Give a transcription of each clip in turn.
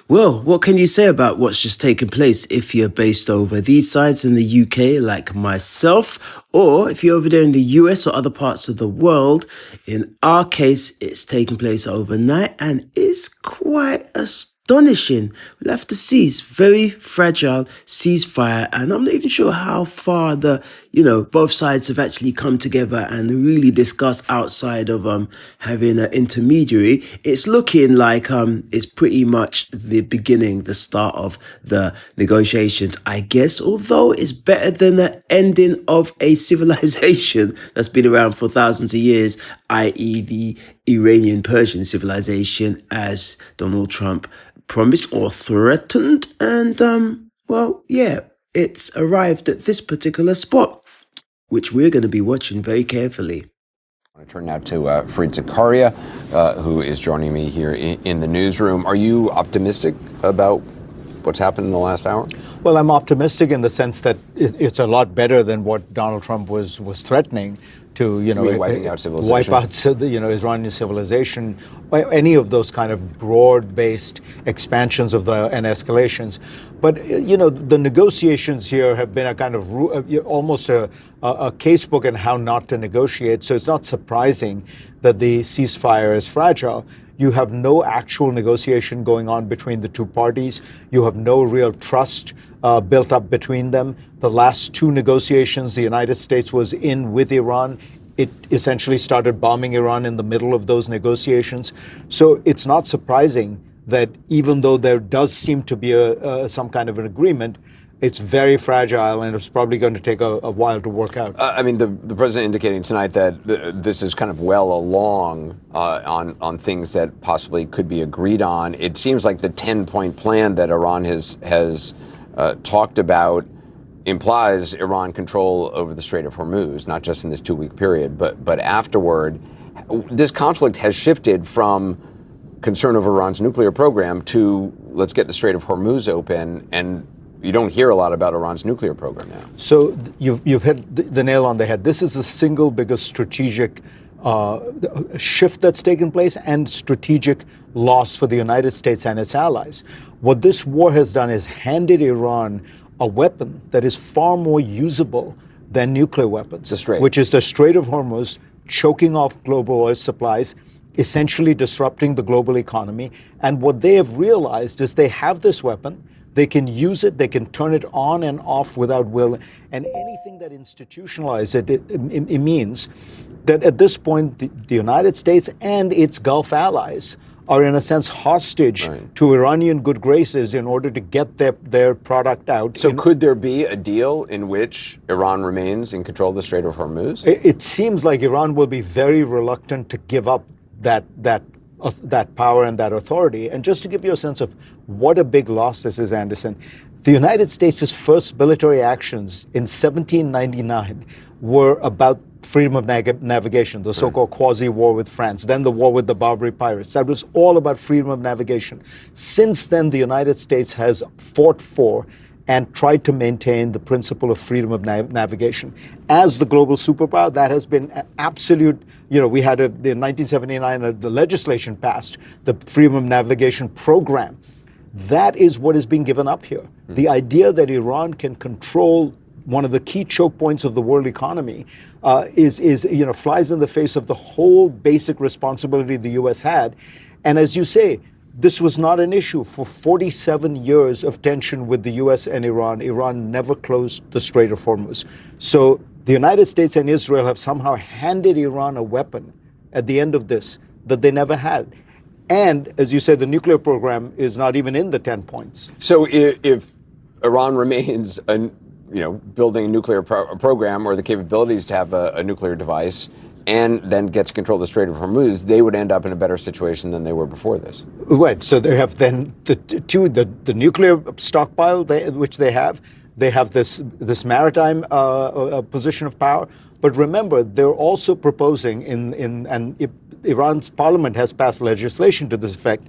Well, what can you say about what's just taken place if you're based over these sides in the UK, like myself, or if you're over there in the US or other parts of the world? In our case, it's taken place overnight and it's quite astonishing. We'll have to see. It's very fragile ceasefire, and I'm not even sure how far both sides have actually come together and really discuss outside of having an intermediary. It's looking like it's pretty much the beginning, the start of the negotiations, I guess, although it's better than the ending of a civilization that's been around for thousands of years, i.e. the Iranian Persian civilization, as Donald Trump promised or threatened. And yeah, it's arrived at this particular spot, which we're going to be watching very carefully. I want to turn now to Fareed Zakaria, who is joining me here in the newsroom. Are you optimistic about what's happened in the last hour? Well, I'm optimistic in the sense that it's a lot better than what Donald Trump was threatening to, wiping out civilization. Wipe out, Iranian civilization, any of those kind of broad-based expansions of and escalations. But, the negotiations here have been a kind of almost a casebook on how not to negotiate. So it's not surprising that the ceasefire is fragile. You have no actual negotiation going on between the two parties. You have no real trust built up between them. The last two negotiations, the United States was in with Iran. It essentially started bombing Iran in the middle of those negotiations. So it's not surprising that even though there does seem to be some kind of an agreement, it's very fragile, and it's probably going to take a while to work out. The president indicating tonight that this is kind of well along on things that possibly could be agreed on. It seems like the 10-point plan that Iran has talked about implies Iran control over the Strait of Hormuz, not just in this 2-week period, but afterward. This conflict has shifted from concern over Iran's nuclear program to let's get the Strait of Hormuz open, and you don't hear a lot about Iran's nuclear program now. So you've hit the nail on the head. This is the single biggest strategic shift that's taken place and strategic loss for the United States and its allies. What this war has done is handed Iran a weapon that is far more usable than nuclear weapons, which is the Strait of Hormuz, choking off global oil supplies, essentially disrupting the global economy. And what they have realized is they have this weapon. They can use it, they can turn it on and off without will, and anything that institutionalizes it means that at this point, the United States and its Gulf allies are in a sense hostage to Iranian good graces in order to get their product out. So could there be a deal in which Iran remains in control of the Strait of Hormuz? It seems like Iran will be very reluctant to give up that power and that authority. And just to give you a sense of what a big loss this is, Anderson, the United States' first military actions in 1799 were about freedom of navigation, the so-called quasi-war with France, then the war with the Barbary pirates. That was all about freedom of navigation. Since then, the United States has fought for and tried to maintain the principle of freedom of navigation. As the global superpower, that has been an absolute, we had in 1979, the legislation passed, the Freedom of Navigation Program. That is what is being given up here. The idea that Iran can control one of the key choke points of the world economy flies in the face of the whole basic responsibility the U.S. had. And as you say, this was not an issue. For 47 years of tension with the U.S. and Iran never closed the Strait of Hormuz. So the United States and Israel have somehow handed Iran a weapon at the end of this that they never had. And as you said, the nuclear program is not even in the 10 points. So if Iran remains building a nuclear program or the capabilities to have a nuclear device, and then gets control of the Strait of Hormuz, they would end up in a better situation than they were before this. Right. So they have then the nuclear stockpile, which they have this maritime position of power. But remember, they're also proposing Iran's parliament has passed legislation to this effect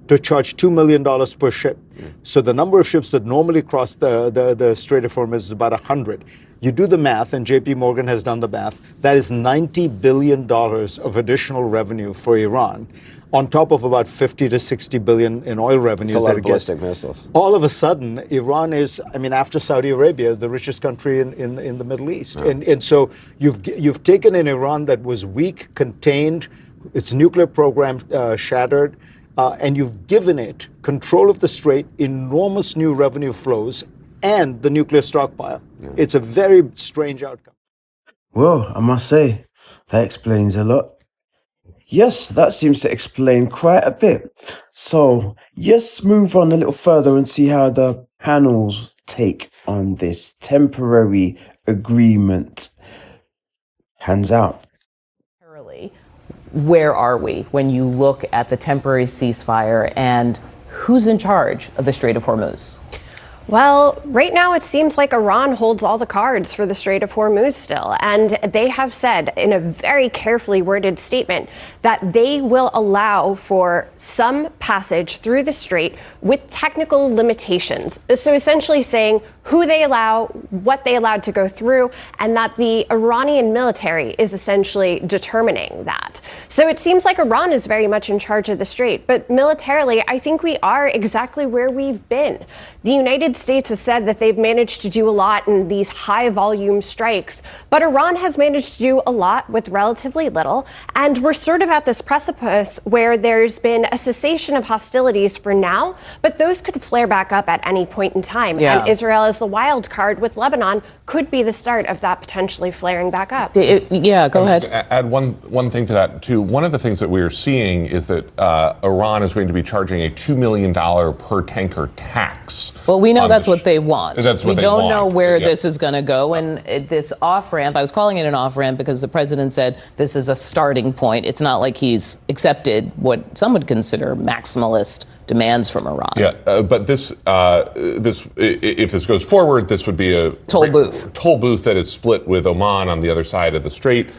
to charge $2 million per ship. So the number of ships that normally cross the Strait of Hormuz is about 100. You do the math, and JP Morgan has done the math, that is $90 billion of additional revenue for Iran on top of about 50 to 60 billion in oil revenues. It's a lot that of it gets. ballistic missiles. All of a sudden, Iran is, I mean, after Saudi Arabia, the richest country in the Middle East. Yeah. And so you've taken an Iran that was weak, contained, its nuclear program shattered, and you've given it control of the strait, enormous new revenue flows, and the nuclear stockpile. Yeah. It's a very strange outcome. Well, I must say, that explains a lot. Yes, that seems to explain quite a bit. So, let's move on a little further and see how the panel's take on this temporary agreement hands out. Where are we when you look at the temporary ceasefire and who's in charge of the Strait of Hormuz? Well, right now it seems like Iran holds all the cards for the Strait of Hormuz still. And they have said in a very carefully worded statement that they will allow for some passage through the strait with technical limitations. So essentially saying who they allow, what they allowed to go through, and that the Iranian military is essentially determining that. So it seems like Iran is very much in charge of the strait. But militarily, I think we are exactly where we've been. The United States has said that they've managed to do a lot in these high volume strikes, but Iran has managed to do a lot with relatively little. And we're sort of at this precipice where there's been a cessation of hostilities for now, but those could flare back up at any point in time. Yeah. And Israel is the wild card with Lebanon could be the start of that potentially flaring back up. Yeah, go ahead. Add one thing to that, too. One of the things that we are seeing is that Iran is going to be charging a $2 million per tanker tax. Well, we know that's what they want. That's what we don't want. know where this is going to go. And this off-ramp, I was calling it an off-ramp because the president said this is a starting point. It's not like he's accepted what some would consider maximalist demands from Iran. Yeah, but if this goes forward, this would be a toll booth that is split with Oman on the other side of the strait,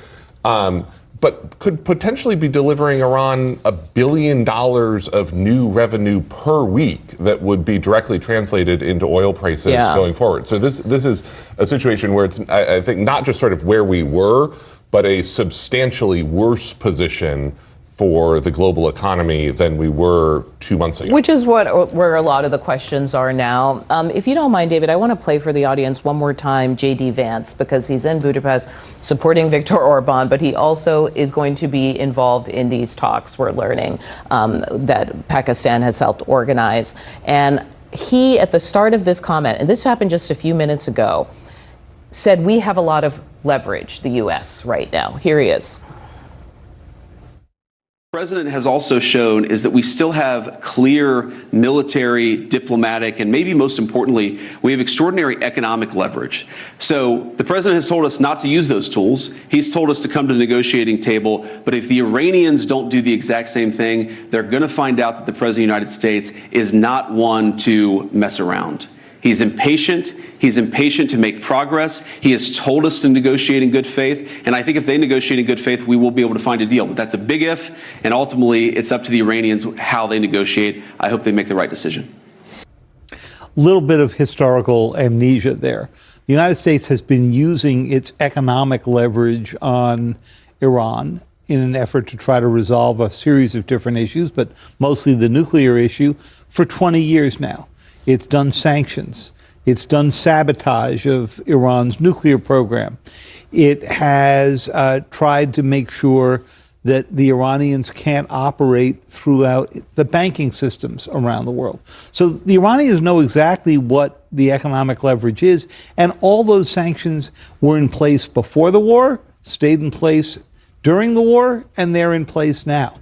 but could potentially be delivering Iran $1 billion of new revenue per week that would be directly translated into oil prices going forward. So this is a situation where it's, I think, not just sort of where we were, but a substantially worse position for the global economy than we were 2 months ago. Which is where a lot of the questions are now. If you don't mind, David, I want to play for the audience one more time J.D. Vance, because he's in Budapest supporting Viktor Orban, but he also is going to be involved in these talks we're learning that Pakistan has helped organize. And he, at the start of this comment, and this happened just a few minutes ago, said we have a lot of leverage, the U.S., right now. Here he is. The president has also shown is that we still have clear military, diplomatic, and maybe most importantly, we have extraordinary economic leverage. So the president has told us not to use those tools. He's told us to come to the negotiating table. But if the Iranians don't do the exact same thing, they're going to find out that the president of the United States is not one to mess around. He's impatient. He's impatient to make progress. He has told us to negotiate in good faith. And I think if they negotiate in good faith, we will be able to find a deal. But that's a big if. And ultimately, it's up to the Iranians how they negotiate. I hope they make the right decision. Little bit of historical amnesia there. The United States has been using its economic leverage on Iran in an effort to try to resolve a series of different issues, but mostly the nuclear issue, for 20 years now. It's done sanctions. It's done sabotage of Iran's nuclear program. It has tried to make sure that the Iranians can't operate throughout the banking systems around the world. So the Iranians know exactly what the economic leverage is, and all those sanctions were in place before the war, stayed in place during the war, and they're in place now.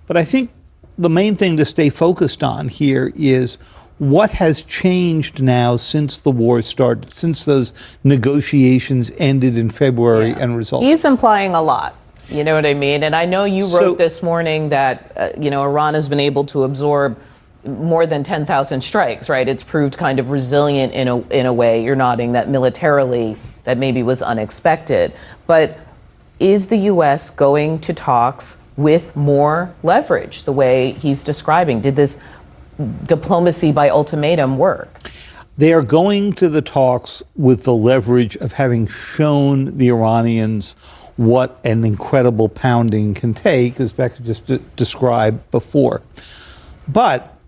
But I think the main thing to stay focused on here is what has changed now since the war started, since those negotiations ended in February and resulted? He's implying a lot. You know what I mean? And I know you wrote this morning that, Iran has been able to absorb more than 10,000 strikes, right? It's proved kind of resilient in a way. You're nodding that militarily that maybe was unexpected. But is the U.S. going to talks with more leverage the way he's describing? Did this diplomacy by ultimatum work? They are going to the talks with the leverage of having shown the Iranians what an incredible pounding can take, as Becca just described before. But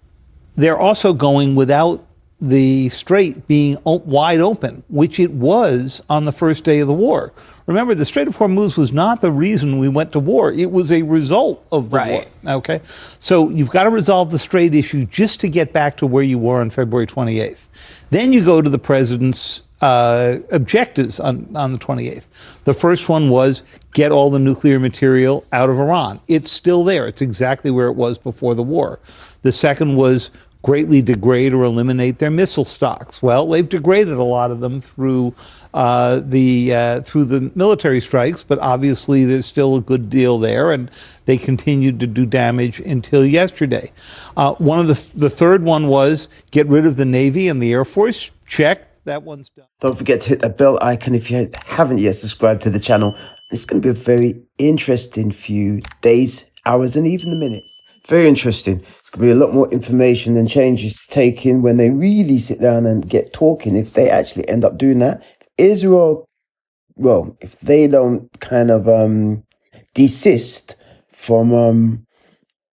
they're also going without the strait being wide open, which it was on the first day of the war. Remember, the Strait of Hormuz was not the reason we went to war. It was a result of the war. Okay? So you've got to resolve the strait issue just to get back to where you were on February 28th. Then you go to the president's objectives on the 28th. The first one was get all the nuclear material out of Iran. It's still there. It's exactly where it was before the war. The second was greatly degrade or eliminate their missile stocks. Well, they've degraded a lot of them through the military strikes, but obviously there's still a good deal there, and they continued to do damage until yesterday. The third one was get rid of the Navy and the Air Force. Check. That one's done. Don't forget to hit that bell icon if you haven't yet subscribed to the channel. It's going to be a very interesting few days, hours, and even the minutes. Very interesting. It's going to be a lot more information and changes to take in when they really sit down and get talking, if they actually end up doing that. Israel, well, if they don't kind of desist from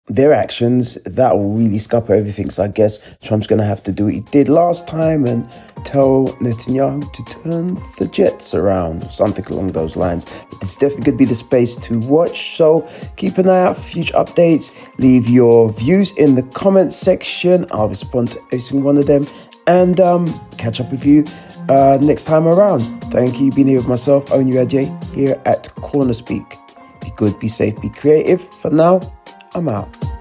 their actions, that will really scupper everything. So I guess Trump's going to have to do what he did last time and tell Netanyahu to turn the jets around, or something along those lines. But it's definitely going to be the space to watch. So keep an eye out for future updates. Leave your views in the comments section. I'll respond to every single one of them and catch up with you next time around. Thank you. Being here with myself, Onyu here at CornerSpeak. Be good, be safe, be creative. For now, I'm out.